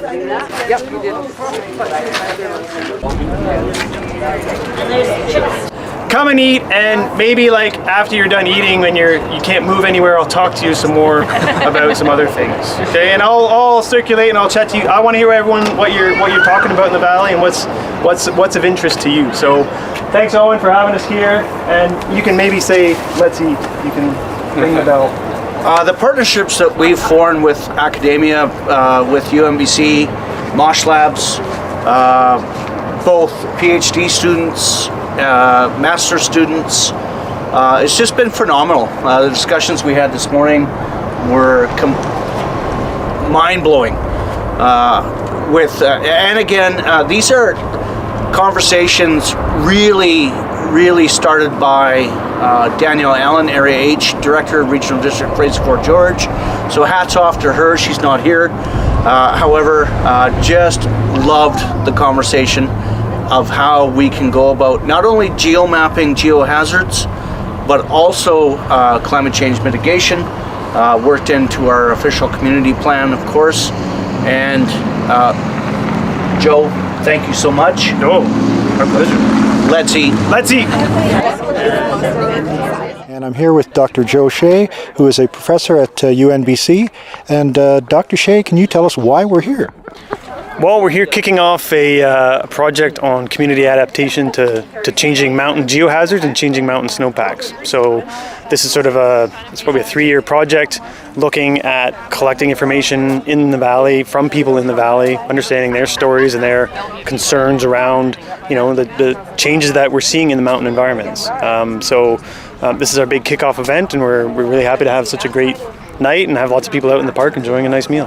Yep, you did. And there's chips. Come and eat, and maybe like after you're done eating, when you can't move anywhere, I'll talk to you some more about some other things. Okay, and I'll circulate and I'll chat to you. I want to hear everyone what you're talking about in the valley and what's of interest to you. So thanks, Owen, for having us here, and you can maybe say let's eat. You can ring the bell. The partnerships that we've formed with academia, with UMBC, Mosh Labs, both PhD students, master students, it's just been phenomenal. The discussions we had this morning were mind-blowing. And again, these are conversations really started by Danielle Allen, Area H, Director of Regional District Fraser Fort George. So hats off to her, she's not here. However, just loved the conversation of how we can go about not only geomapping geohazards, but also climate change mitigation, worked into our official community plan, of course. And Joe, thank you so much. No, our pleasure. Let's eat. Let's eat. And I'm here with Dr. Joe Shea, who is a professor at UNBC. And Dr. Shea, can you tell us why we're here? Well, we're here kicking off a project on community adaptation to changing mountain geohazards and changing mountain snowpacks. So this is sort of it's probably a 3-year project looking at collecting information in the valley from people in the valley, understanding their stories and their concerns around, the changes that we're seeing in the mountain environments. This is our big kickoff event, and we're really happy to have such a great night and have lots of people out in the park enjoying a nice meal.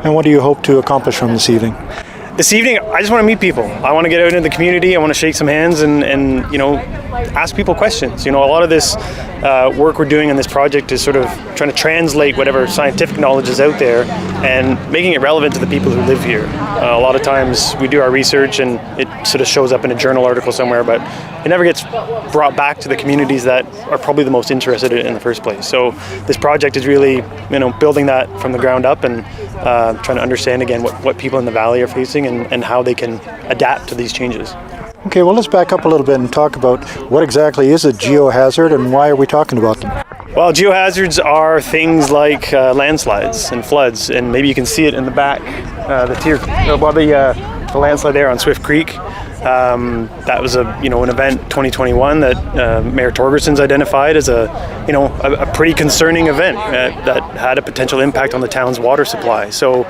And what do you hope to accomplish from this evening? This evening, I just want to meet people. I want to get out into the community. I want to shake some hands and ask people questions. A lot of this work we're doing on this project is sort of trying to translate whatever scientific knowledge is out there and making it relevant to the people who live here. A lot of times we do our research and it sort of shows up in a journal article somewhere, but it never gets brought back to the communities that are probably the most interested in it in the first place. So this project is really, building that from the ground up and trying to understand again what people in the valley are facing and how they can adapt to these changes. Okay, well, let's back up a little bit and talk about what exactly is a geohazard and why are we talking about them? Well, geohazards are things like landslides and floods, and maybe you can see it in the back, the landslide there on Swift Creek. That was an event 2021 that Mayor Torgerson's identified as a pretty concerning event that had a potential impact on the town's water supply. So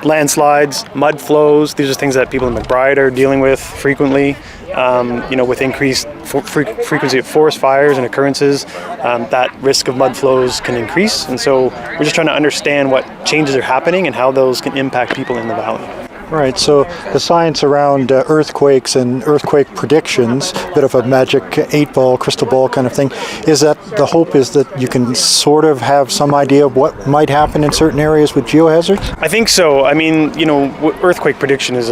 landslides, mud flows, these are things that people in McBride are dealing with frequently. With increased frequency of forest fires and occurrences, that risk of mud flows can increase. And so we're just trying to understand what changes are happening and how those can impact people in the valley. Right, so the science around earthquakes and earthquake predictions, a bit of a magic 8-ball, crystal ball kind of thing, is that the hope is that you can sort of have some idea of what might happen in certain areas with geohazards? I think so. I mean, earthquake prediction is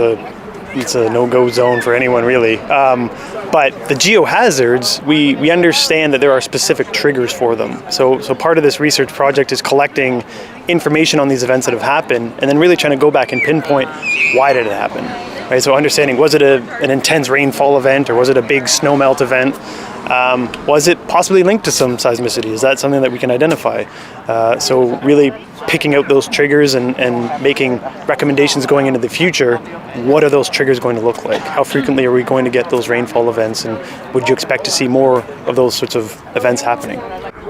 it's a no-go zone for anyone really. But the geohazards, we understand that there are specific triggers for them. So part of this research project is collecting information on these events that have happened and then really trying to go back and pinpoint why did it happen. Right? So understanding, was it an intense rainfall event or was it a big snow melt event? Was it possibly linked to some seismicity? Is that something that we can identify? So really picking out those triggers and making recommendations going into the future. What are those triggers going to look like? How frequently are we going to get those rainfall events, and would you expect to see more of those sorts of events happening?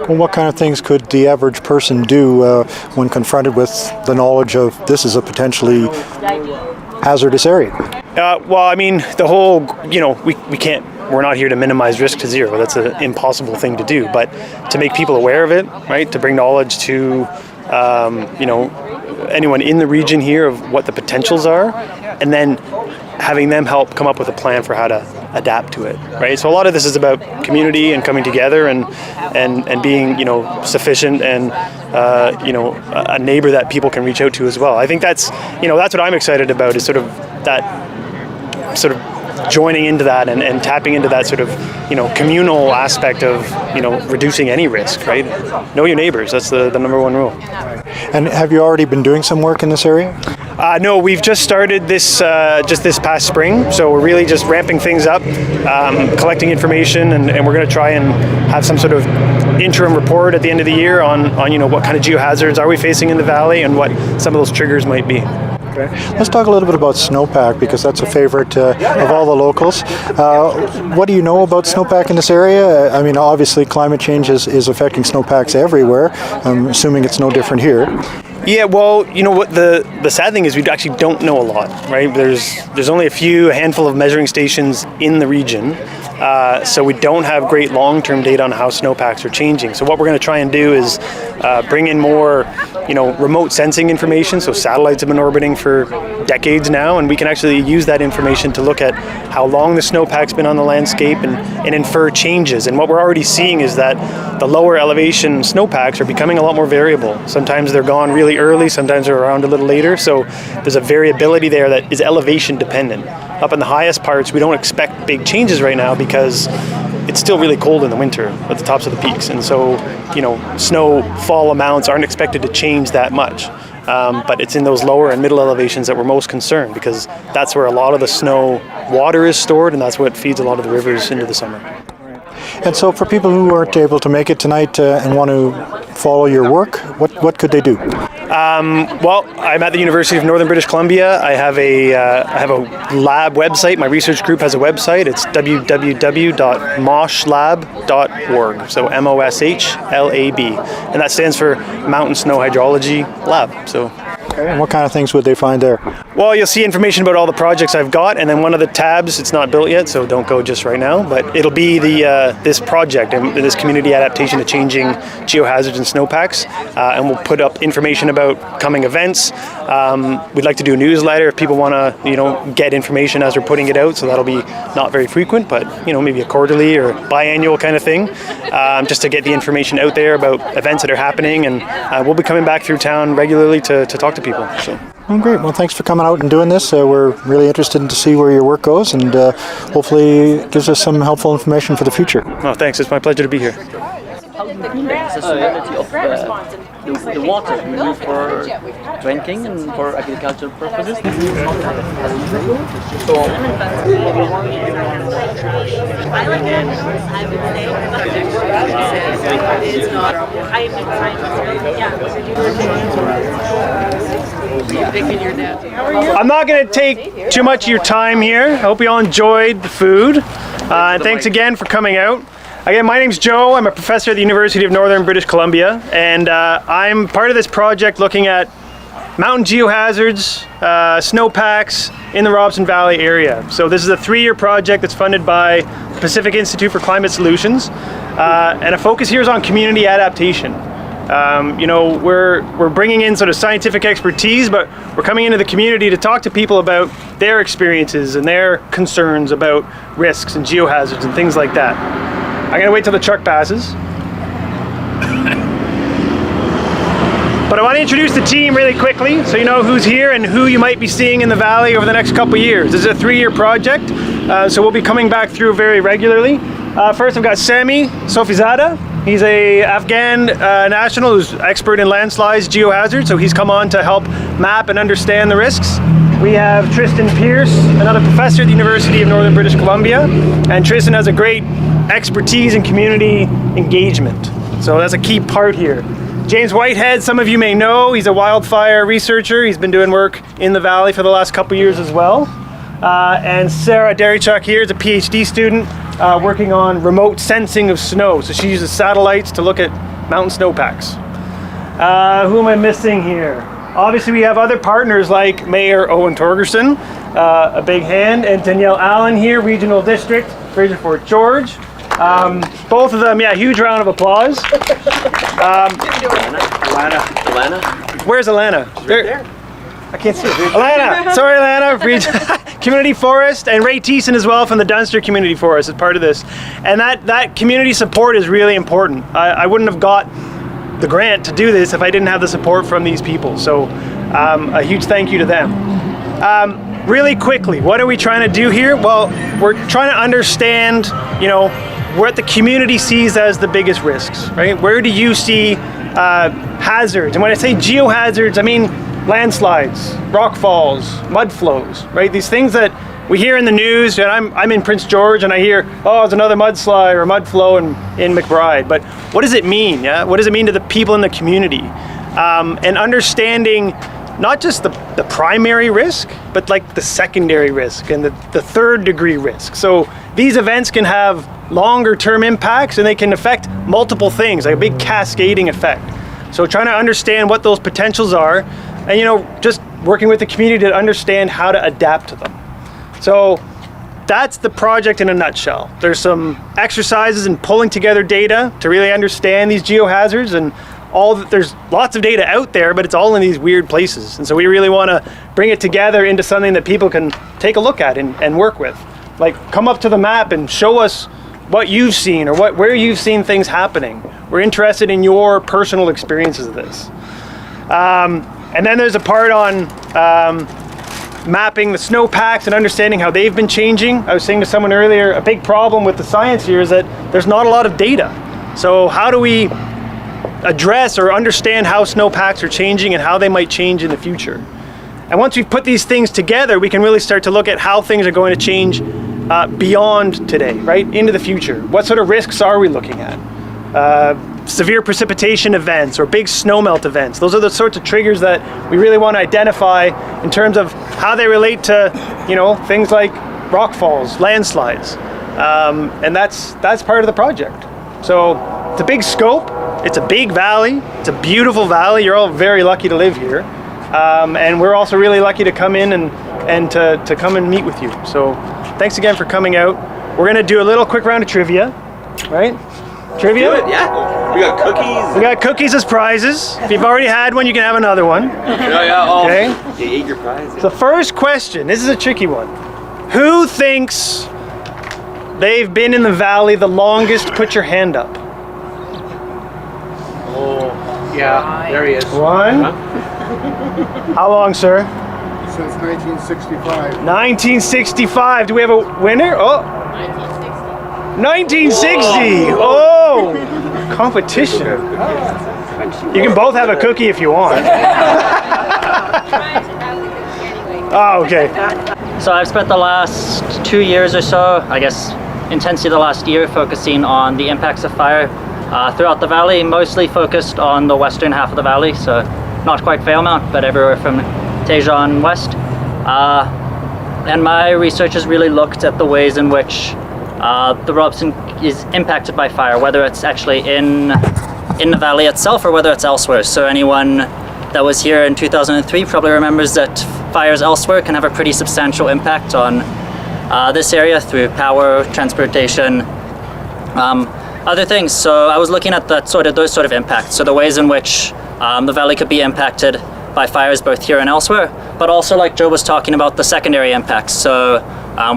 Well, what kind of things could the average person do when confronted with the knowledge of this is a potentially hazardous area? Well, I mean, the whole, we're not here to minimize risk to zero. That's an impossible thing to do. But to make people aware of it, right, to bring knowledge to, anyone in the region here of what the potentials are, and then having them help come up with a plan for how to adapt to it, right? So a lot of this is about community and coming together and being, sufficient and, a neighbor that people can reach out to as well. I think that's what I'm excited about, is sort of that sort of joining into that and tapping into that sort of, communal aspect of, reducing any risk, right? Know your neighbors. That's the number one rule. And have you already been doing some work in this area? No, we've just started this just this past spring, so we're really just ramping things up, collecting information, and we're going to try and have some sort of interim report at the end of the year on what kind of geohazards are we facing in the valley and what some of those triggers might be. Okay. Let's talk a little bit about snowpack, because that's a favorite of all the locals. What do you know about snowpack in this area? I mean, obviously climate change is affecting snowpacks everywhere. I'm assuming it's no different here. Yeah, well, you know what, the sad thing is we actually don't know a lot, right? There's only a handful of measuring stations in the region, so we don't have great long-term data on how snowpacks are changing. So what we're going to try and do is bring in more, remote sensing information. So satellites have been orbiting for decades now, and we can actually use that information to look at how long the snowpack's been on the landscape and infer changes. And what we're already seeing is that the lower elevation snowpacks are becoming a lot more variable. Sometimes they're gone really early, sometimes they're around a little later. So there's a variability there that is elevation dependent. Up in the highest parts, we don't expect big changes right now because it's still really cold in the winter at the tops of the peaks. And so, snowfall amounts aren't expected to change that much. But it's in those lower and middle elevations that we're most concerned, because that's where a lot of the snow water is stored, and that's what feeds a lot of the rivers into the summer. And so for people who weren't able to make it tonight and want to follow your work, what could they do? Well, I'm at the University of Northern British Columbia. I have a lab website. My research group has a website. It's www.moshlab.org. So MOSHLAB, and that stands for Mountain Snow Hydrology Lab. So. Okay, and what kind of things would they find there? Well, you'll see information about all the projects I've got, and then one of the tabs, it's not built yet, so don't go just right now, but it'll be this project and this community adaptation to changing geohazards and snowpacks, and we'll put up information about coming events. We'd like to do a newsletter if people want to, get information as we're putting it out, so that'll be not very frequent, but maybe a quarterly or biannual kind of thing, just to get the information out there about events that are happening, and we'll be coming back through town regularly to talk to people. So. Oh, great. Well, thanks for coming out and doing this. We're really interested to see where your work goes, and hopefully it gives us some helpful information for the future. Oh, thanks. It's my pleasure to be here. The water used for drinking and for agricultural purposes. I'm not going to take too much of your time here. I hope you all enjoyed the food. And thanks again for coming out. Again, my name's Joe. I'm a professor at the University of Northern British Columbia, and I'm part of this project looking at mountain geohazards, snowpacks in the Robson Valley area. So this is a 3-year project that's funded by the Pacific Institute for Climate Solutions, and a focus here is on community adaptation. We're bringing in sort of scientific expertise, but we're coming into the community to talk to people about their experiences and their concerns about risks and geohazards and things like that. I'm gonna wait till the truck passes. But I want to introduce the team really quickly so you know who's here and who you might be seeing in the valley over the next couple of years. This is a 3-year project, so we'll be coming back through very regularly. First I've got Sami Sofizada. He's a Afghan national who's expert in landslides, geohazards, so he's come on to help map and understand the risks. We have Tristan Pierce, another professor at the University of Northern British Columbia, and Tristan has a great expertise in community engagement, so that's a key part here. James Whitehead, some of you may know, he's a wildfire researcher. He's been doing work in the valley for the last couple years as well. And Sarah Derrychuk here is a PhD student working on remote sensing of snow. So she uses satellites to look at mountain snowpacks. Who am I missing here? Obviously we have other partners like Mayor Owen Torgerson, a big hand, and Danielle Allen here, Regional District, Fraser Fort George. Both of them, huge round of applause. Alana. Where's Alana? There. I can't see it. Alana, sorry Alana, Community Forest, and Ray Thiessen as well from the Dunster Community Forest as part of this. And that community support is really important. I wouldn't have got the grant to do this if I didn't have the support from these people. So a huge thank you to them. Really quickly, what are we trying to do here? Well, we're trying to understand, what the community sees as the biggest risks, right? Where do you see geohazards. And when I say geohazards, I mean landslides, rock falls, mud flows, right? These things that we hear in the news, and I'm in Prince George and I hear, oh, it's another mudslide or mud flow in McBride. But what does it mean? Yeah, what does it mean to the people in the community? And understanding not just the primary risk, but like the secondary risk and the third degree risk. So these events can have longer term impacts and they can affect multiple things, like a big cascading effect. So trying to understand what those potentials are, and just working with the community to understand how to adapt to them. So that's the project in a nutshell. There's some exercises in pulling together data to really understand these geohazards, and there's lots of data out there, but it's all in these weird places. And so we really want to bring it together into something that people can take a look at and work with. Like, come up to the map and show us what you've seen or where you've seen things happening. We're interested in your personal experiences of this. And then there's a part on mapping the snowpacks and understanding how they've been changing. I was saying to someone earlier, a big problem with the science here is that there's not a lot of data. So how do we address or understand how snowpacks are changing and how they might change in the future? And once we've put these things together, we can really start to look at how things are going to change beyond today, right? Into the future. What sort of risks are we looking at? Severe precipitation events or big snowmelt events. Those are the sorts of triggers that we really want to identify in terms of how they relate to, things like rock falls, landslides. And that's part of the project. So it's a big scope. It's a big valley. It's a beautiful valley. You're all very lucky to live here. And we're also really lucky to come in and to come and meet with you. So thanks again for coming out. We're going to do a little quick round of trivia, right? Trivia? Do it, yeah. We got cookies. We got cookies as prizes. If you've already had one, you can have another one. Okay? You ate your prize. So first question, this is a tricky one. Who thinks they've been in the valley the longest? Put your hand up. Oh, yeah, there he is. One. How long, sir? Since 1965. 1965. Do we have a winner? Oh. 1960. Oh, competition. You can both have a cookie if you want. Oh, okay. So I've spent the last 2 years or so, I guess intensely the last year, focusing on the impacts of fire throughout the valley, mostly focused on the western half of the valley, so not quite Valemount, but everywhere from Tejon west. And my research has really looked at the ways in which the Robson is impacted by fire, whether it's actually in the valley itself or whether it's elsewhere. So anyone that was here in 2003 probably remembers that fires elsewhere can have a pretty substantial impact on this area through power, transportation, other things. So I was looking at those sort of impacts. So the ways in which the valley could be impacted by fires both here and elsewhere, but also, like Joe was talking about, the secondary impacts. So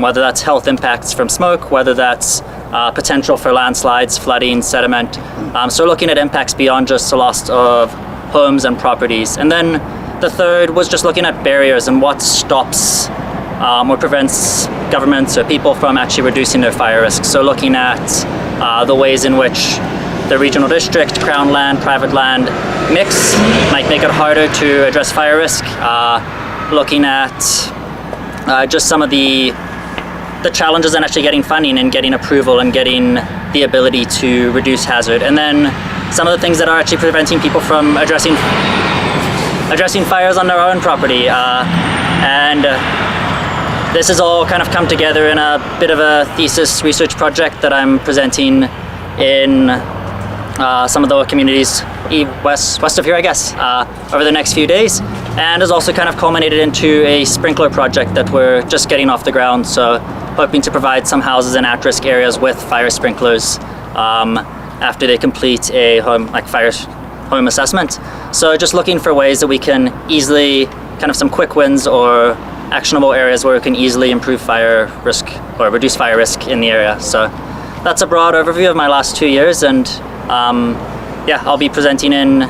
whether that's health impacts from smoke, whether that's potential for landslides, flooding, sediment. So looking at impacts beyond just the loss of homes and properties. And then the third was just looking at barriers and what stops or prevents governments or people from actually reducing their fire risk. So looking at the ways in which the regional district, crown land, private land mix might make it harder to address fire risk. Looking at just some of the challenges in actually getting funding and getting approval and getting the ability to reduce hazard. And then some of the things that are actually preventing people from addressing fires on their own property. And this has all kind of come together in a bit of a thesis research project that I'm presenting in some of the communities west of here, I guess, over the next few days, and has also kind of culminated into a sprinkler project that we're just getting off the ground. So hoping to provide some houses in at-risk areas with fire sprinklers after they complete a home assessment. So just looking for ways that we can easily, kind of some quick wins or actionable areas where we can easily improve fire risk or reduce fire risk in the area. So that's a broad overview of my last 2 years, and I'll be presenting in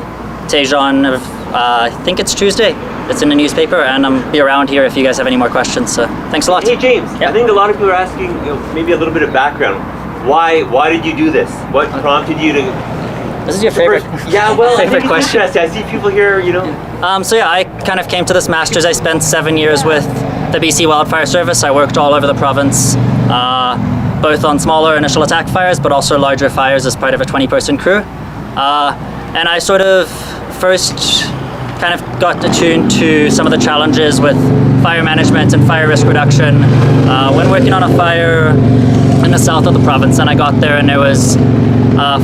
Tejon, I think it's Tuesday. It's in the newspaper, and I'll be around here if you guys have any more questions. So thanks a lot. Hey James, Yeah. I think a lot of people are asking maybe a little bit of background. Why did you do this? What prompted you to This is your favorite. Yeah, well, I favorite think it's question. interesting. I see people here, you know. So yeah, I kind of came to this master's. I spent 7 years with the BC Wildfire Service. I worked all over the province, both on smaller initial attack fires, but also larger fires as part of a 20-person crew. And I sort of first kind of got attuned to some of the challenges with fire management and fire risk reduction when working on a fire in the south of the province. And I got there and there was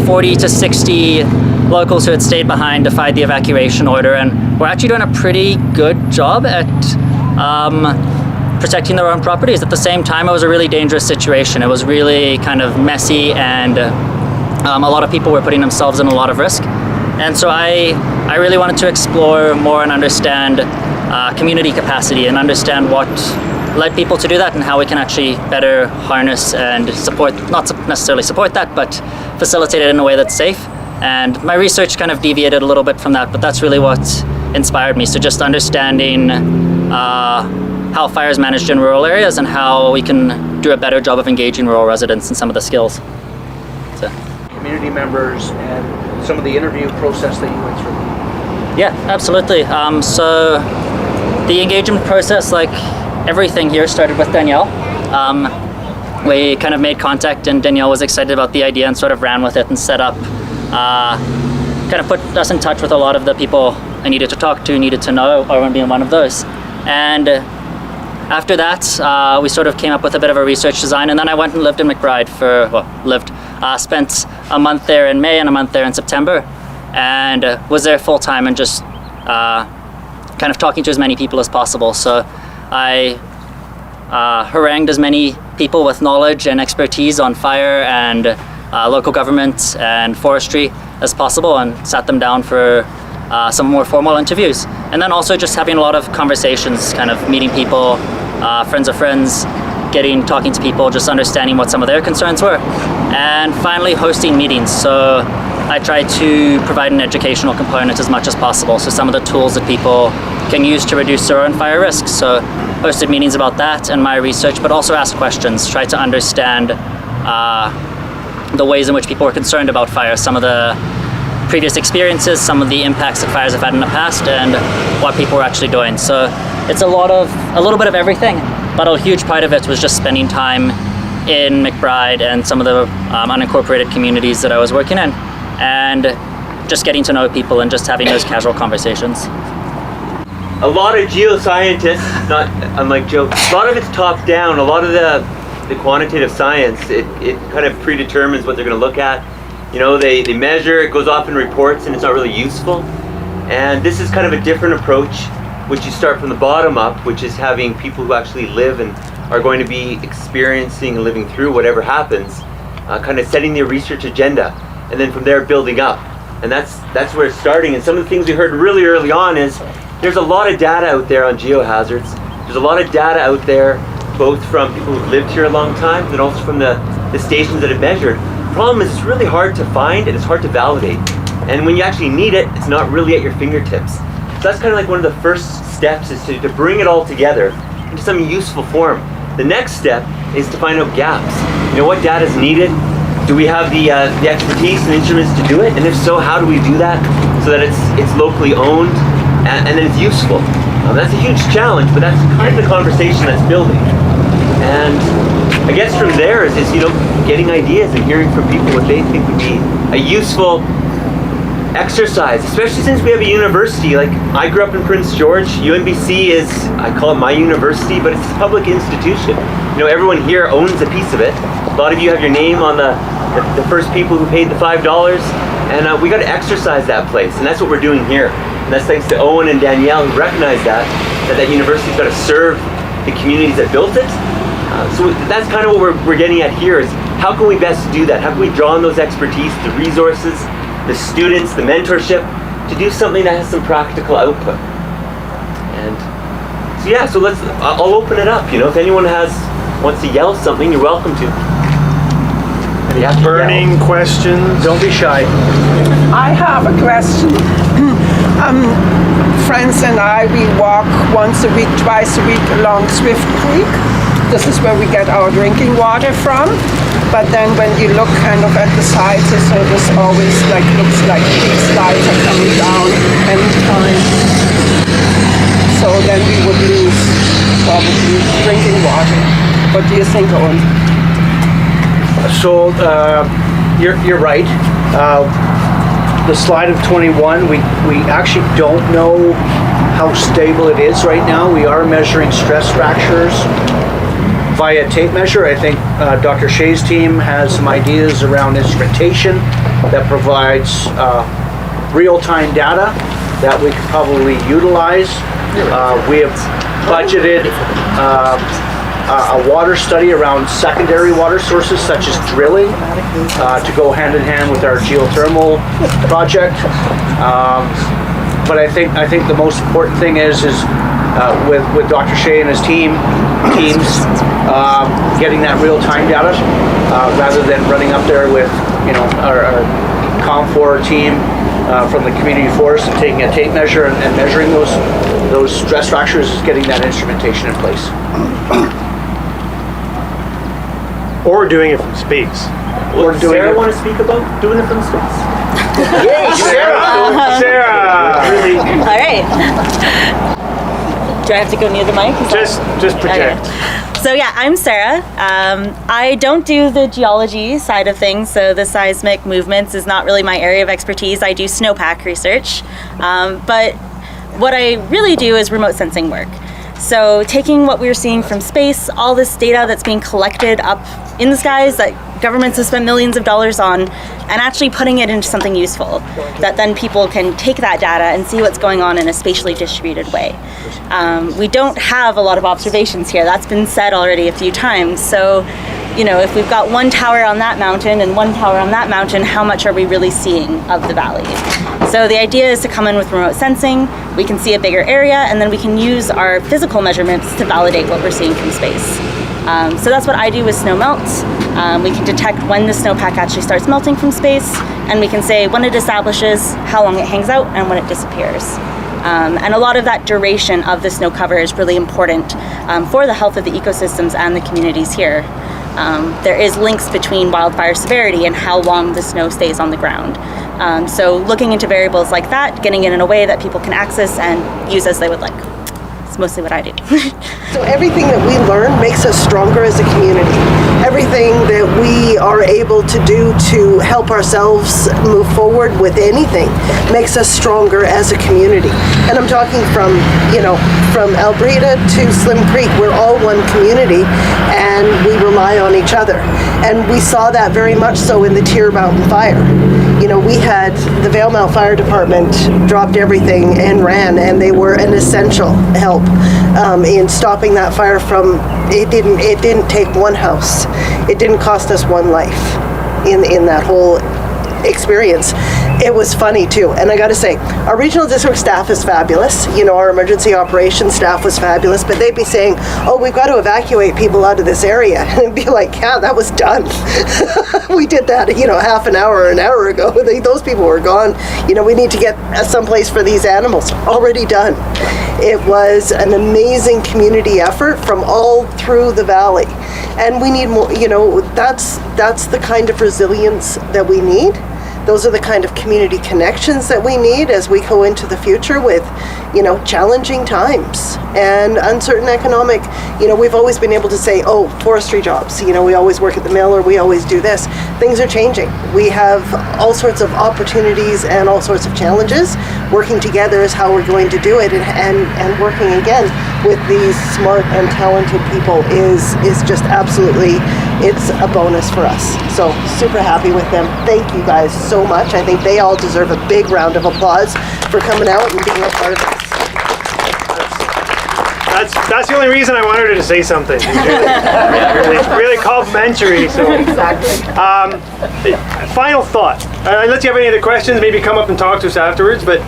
40 to 60 locals who had stayed behind, defied the evacuation order, and were actually doing a pretty good job at protecting their own properties. At the same time, it was a really dangerous situation. It was really kind of messy, and a lot of people were putting themselves in a lot of risk. And so I really wanted to explore more and understand community capacity and understand what led people to do that and how we can actually better harness and support, not necessarily support that, but facilitate it in a way that's safe. And my research kind of deviated a little bit from that, but that's really what inspired me. So just understanding how fire is managed in rural areas and how we can do a better job of engaging rural residents in some of the skills. So. Community members and some of the interview process that you went through. Yeah, absolutely. So the engagement process, like everything here, started with Danielle. We kind of made contact, and Danielle was excited about the idea and sort of ran with it and set up, kind of put us in touch with a lot of the people I needed to talk to, needed to know, Owen being one of those. And after that, we sort of came up with a bit of a research design, and then I went and lived in McBride spent a month there in May and a month there in September, and was there full time and just kind of talking to as many people as possible. So I harangued as many people with knowledge and expertise on fire and local government and forestry as possible, and sat them down for some more formal interviews. And then also just having a lot of conversations, kind of meeting people, friends of friends, talking to people, just understanding what some of their concerns were, and finally hosting meetings. So I try to provide an educational component as much as possible. So some of the tools that people can use to reduce their own fire risks. So hosted meetings about that and my research, but also asked questions, try to understand the ways in which people were concerned about fire, some of the previous experiences, some of the impacts that fires have had in the past, and what people were actually doing. So it's a little bit of everything, but a huge part of it was just spending time in McBride and some of the unincorporated communities that I was working in, and just getting to know people and just having those casual conversations. A lot of geoscientists, not unlike Joe, a lot of it's top down. A lot of the quantitative science, it kind of predetermines what they're going to look at. You know, they measure, it goes off in reports, and it's not really useful. And this is kind of a different approach, which you start from the bottom up, which is having people who actually live and are going to be experiencing and living through whatever happens, kind of setting their research agenda, and then from there building up. And that's where it's starting. And some of the things we heard really early on is there's a lot of data out there on geohazards. There's a lot of data out there, both from people who've lived here a long time, and also from the stations that have measured. The problem is it's really hard to find and it's hard to validate. And when you actually need it, it's not really at your fingertips. So that's kind of like one of the first steps, is to bring it all together into some useful form. The next step is to find out gaps. You know, what data is needed? Do we have the expertise and instruments to do it? And if so, how do we do that so that it's locally owned and then it's useful? That's a huge challenge, but that's kind of the conversation that's building. And I guess from there is you know, getting ideas and hearing from people what they think would be a useful exercise, especially since we have a university. Like, I grew up in Prince George. UNBC is, I call it my university, but it's a public institution. You know, everyone here owns a piece of it. A lot of you have your name on the first people who paid the $5, and we got to exercise that place, and that's what we're doing here. And that's thanks to Owen and Danielle, who recognize that university's got to serve the communities that built it. So that's kind of what we're getting at here, is how can we best do that? How can we draw on those expertise, the resources, the students, the mentorship, to do something that has some practical output? And so yeah, so I'll open it up. You know, if anyone wants to yell something, you're welcome to. Burning questions. Don't be shy. I have a question. Friends and I, we walk once a week, twice a week along Swift Creek. This is where we get our drinking water from. But then when you look kind of at the sides, so this always like looks like these slides are coming down anytime. So then we would lose probably drinking water. What do you think, Owen? So you're right. The slide of 21, we actually don't know how stable it is right now. We are measuring stress fractures via tape measure. I think Dr. Shea's team has some ideas around instrumentation that provides real-time data that we could probably utilize. We have budgeted a water study around secondary water sources such as drilling to go hand in hand with our geothermal project. But I think the most important thing is with Dr. Shea and his teams getting that real time data rather than running up there with our COM4 team from the community forest and taking a tape measure and measuring those stress fractures, is getting that instrumentation in place. Or doing it from space. Or doing Sarah it. want to speak about doing it from space? Yay, Sarah! Sarah! Really? All right. Do I have to go near the mic? Is that- Just project. Okay. So yeah, I'm Sarah. I don't do the geology side of things, so the seismic movements is not really my area of expertise. I do snowpack research, but what I really do is remote sensing work. So taking what we're seeing from space, all this data that's being collected up in the skies that governments have spent millions of dollars on, and actually putting it into something useful that then people can take that data and see what's going on in a spatially distributed way. We don't have a lot of observations here. That's been said already a few times. So, if we've got one tower on that mountain and one tower on that mountain, how much are we really seeing of the valley? So the idea is to come in with remote sensing. We can see a bigger area, and then we can use our physical measurements to validate what we're seeing from space. So that's what I do with snow melts. We can detect when the snowpack actually starts melting from space, and we can say when it establishes, how long it hangs out, and when it disappears. And a lot of that duration of the snow cover is really important for the health of the ecosystems and the communities here. There is links between wildfire severity and how long the snow stays on the ground. So looking into variables like that, getting it in a way that people can access and use as they would like. It's mostly what I do. So everything that we learn makes us stronger as a community. Everything that we are able to do to help ourselves move forward with anything makes us stronger as a community. And I'm talking from Alberta to Slim Creek, we're all one community and we rely on each other. And we saw that very much so in the Tier Mountain fire. We had the Valemount Fire Department dropped everything and ran, and they were an essential help in stopping that fire from. It didn't take one house. It didn't cost us one life in that whole experience. It was funny too, and I got to say, our regional district staff is fabulous. Our emergency operations staff was fabulous, but they'd be saying, "Oh, we've got to evacuate people out of this area," and it'd be like, "Yeah, that was done. We did that, half an hour or an hour ago. Those people were gone. We need to get someplace for these animals. Already done." It was an amazing community effort from all through the valley, and we need more. That's the kind of resilience that we need. Those are the kind of community connections that we need as we go into the future with, challenging times and uncertain economic. We've always been able to say, oh, forestry jobs. We always work at the mill or we always do this. Things are changing. We have all sorts of opportunities and all sorts of challenges. Working together is how we're going to do it, and working again with these smart and talented people is just absolutely, it's a bonus for us. So super happy with them. Thank you guys so much. I think they all deserve a big round of applause for coming out and being a part of this. That's the only reason I wanted her to say something. Really complimentary. So Exactly. Final thought. Unless you have any other questions, maybe come up and talk to us afterwards. But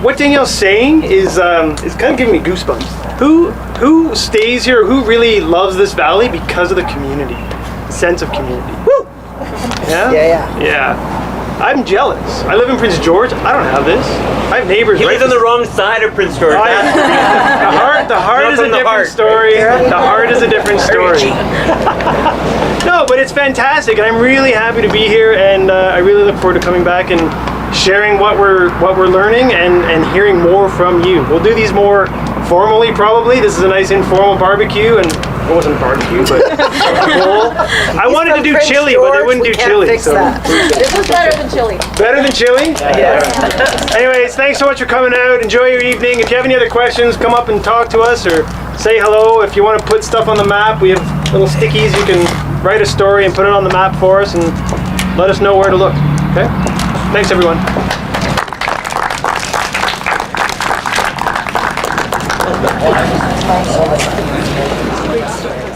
what Danielle's saying is kind of giving me goosebumps. Who stays here? Who really loves this valley because of the community, the sense of community? Woo! Yeah. Yeah. Yeah. I'm jealous. I live in Prince George. I don't have this. I have neighbors. He right lives on the wrong side of Prince George. The heart is a different story. The heart is a different story. No, but it's fantastic, and I'm really happy to be here, and I really look forward to coming back and sharing what we're learning and hearing more from you. We'll do these more formally, probably. This is a nice informal barbecue, and it wasn't barbecue, but a bowl. I wanted to do chili, but they wouldn't do chili. So This is better than chili. better than chili? Yeah. Anyways, thanks so much for coming out. Enjoy your evening. If you have any other questions, come up and talk to us or say hello. If you want to put stuff on the map, we have little stickies. You can write a story and put it on the map for us and let us know where to look. Okay? Thanks, everyone. Great story.